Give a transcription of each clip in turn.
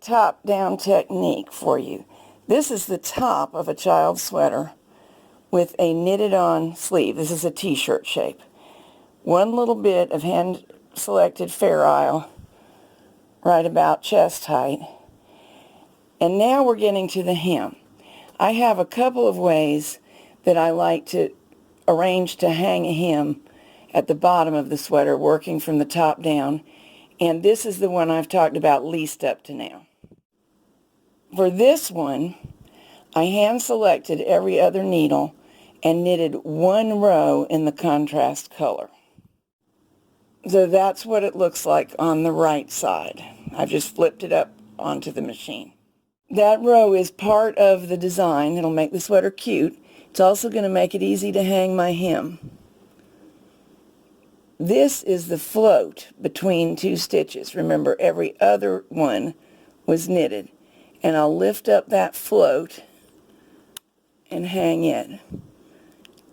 top-down technique for you. This is the top of a child's sweater with a knitted-on sleeve. This is a t-shirt shape. One little bit of hand-selected Fairisle right about chest height. And now we're getting to the hem. I have a couple of ways that I like to arrange to hang a hem at the bottom of the sweater, working from the top down. And this is the one I've talked about least up to now. For this one, I hand-selected every other needle and knitted one row in the contrast color. So that's what it looks like on the right side. I've just flipped it up onto the machine. That row is part of the design. It'll make the sweater cute. It's also going to make it easy to hang my hem. This is the float between two stitches. Remember, every other one was knitted. And I'll lift up that float and hang it.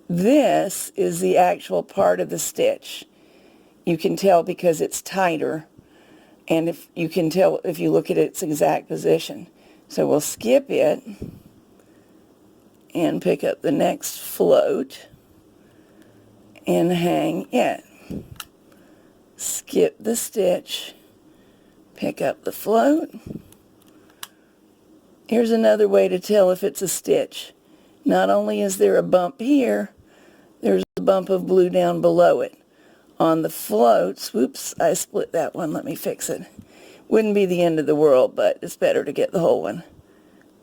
This is the actual part of the stitch. You can tell because it's tighter, and if you can tell if you look at its exact position. So we'll skip it and pick up the next float and hang it. Skip the stitch, pick up the float. Here's another way to tell if it's a stitch. Not only is there a bump here, there's a bump of blue down below it. On the floats, whoops, I split that one, let me fix it. Wouldn't be the end of the world, but it's better to get the whole one.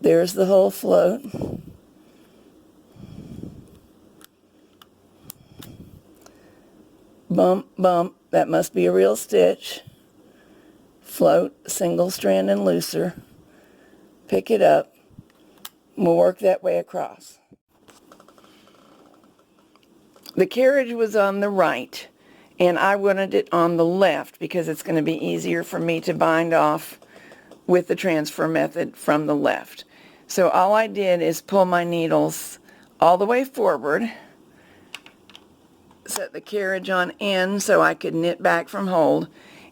There's the whole float. Bump, bump, that must be a real stitch. Float, single strand and looser. Pick it up. We'll work that way across. The carriage was on the right, and I wanted it on the left because it's going to be easier for me to bind off with the transfer method from the left. So all I did is pull my needles all the way forward, set the carriage on end so I could knit back from hold,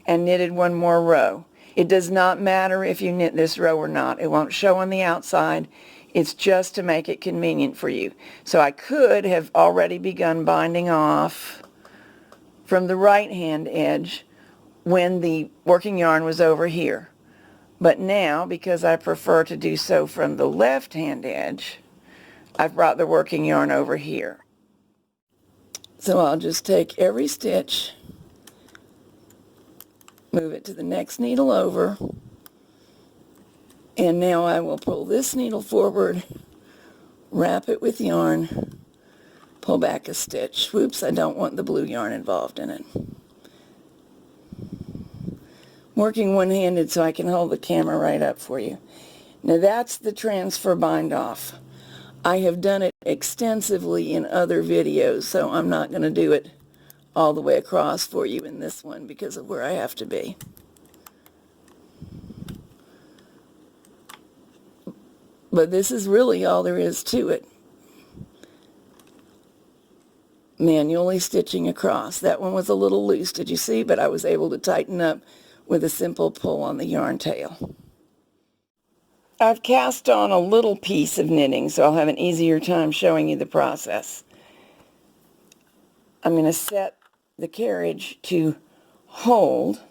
and knitted one more row. It does not matter if you knit this row or not. It won't show on the outside. It's just to make it convenient for you. So I could have already begun binding off from the right hand edge when the working yarn was over here. But now, because I prefer to do so from the left hand edge, I've brought the working yarn over here. So I'll just take every stitch, move it to the next needle over, and now I will pull this needle forward, wrap it with yarn, pull back a stitch. Whoops, I don't want the blue yarn involved in it. Working one-handed so I can hold the camera right up for you. Now that's the transfer bind off. I have done it extensively in other videos, so I'm not going to do it all the way across for you in this one because of where I have to be. But this is really all there is to it. Manually stitching across. That one was a little loose, did you see? But I was able to tighten up with a simple pull on the yarn tail. I've cast on a little piece of knitting, so I'll have an easier time showing you the process. I'm going to set the carriage to hold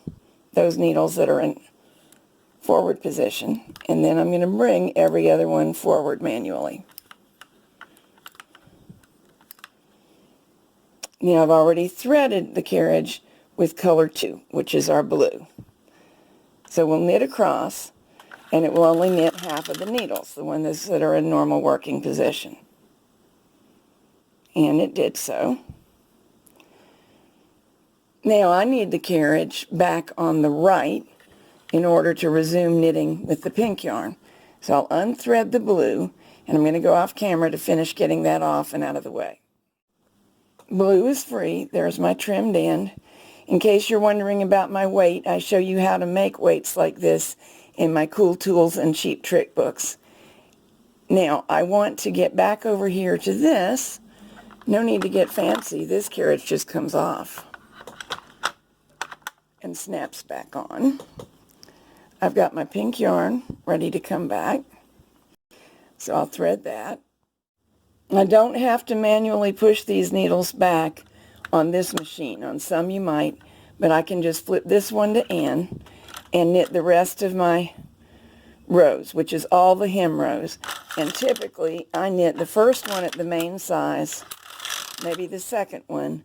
those needles that are in forward position, and then I'm going to bring every other one forward manually. Now I've already threaded the carriage with color 2, which is our blue. So we'll knit across, and it will only knit half of the needles, the ones that are in normal working position. And it did so. Now I need the carriage back on the right in order to resume knitting with the pink yarn. So I'll unthread the blue, and I'm going to go off camera to finish getting that off and out of the way. Blue is free. There's my trimmed end. In case you're wondering about my weight, I show you how to make weights like this in my Cool Tools and Cheap Trick books. Now, I want to get back over here to this. No need to get fancy. This carriage just comes off and snaps back on. I've got my pink yarn ready to come back, so I'll thread that. I don't have to manually push these needles back on this machine. On some you might, but I can just flip this one to end and knit the rest of my rows, which is all the hem rows. And typically I knit the first one at the main size, maybe the second one,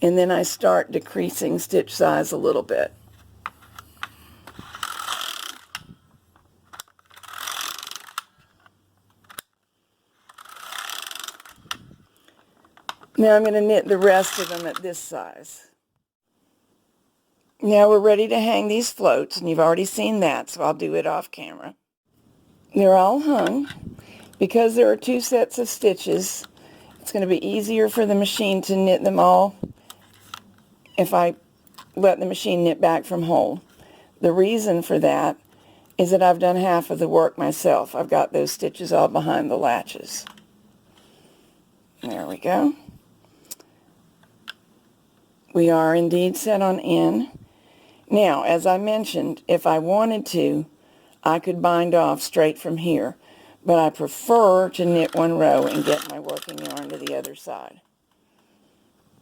and then I start decreasing stitch size a little bit. Now I'm going to knit the rest of them at this size. Now we're ready to hang these floats, and you've already seen that, so I'll do it off camera. They're all hung. Because there are 2 sets of stitches, it's going to be easier for the machine to knit them all if I let the machine knit back from whole. The reason for that is that I've done half of the work myself. I've got those stitches all behind the latches. There we go. We are indeed set on in. Now, as I mentioned, if I wanted to, I could bind off straight from here, but I prefer to knit one row and get my working yarn to the other side.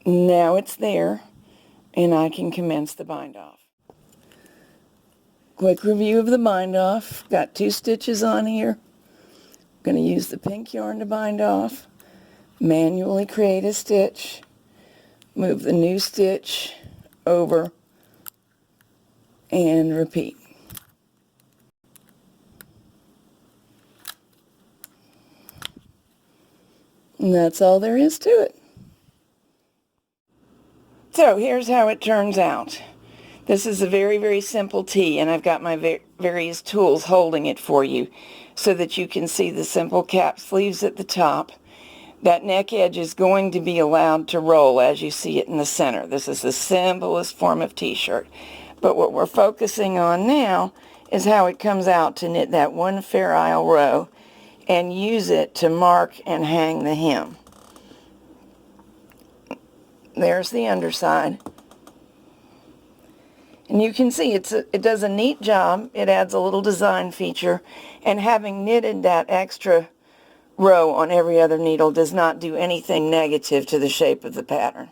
Now it's there, and I can commence the bind off. Quick review of the bind off. Got 2 stitches on here. I'm going to use the pink yarn to bind off. Manually create a stitch. Move the new stitch over and repeat. And that's all there is to it. So here's how it turns out. This is a very, very simple tee, and I've got my various tools holding it for you so that you can see the simple cap sleeves at the top. That neck edge is going to be allowed to roll as you see it in the center. This is the simplest form of t-shirt. But what we're focusing on now is how it comes out to knit that one Fairisle row and use it to mark and hang the hem. There's the underside. And you can see it does a neat job. It adds a little design feature. And having knitted that extra row on every other needle does not do anything negative to the shape of the pattern.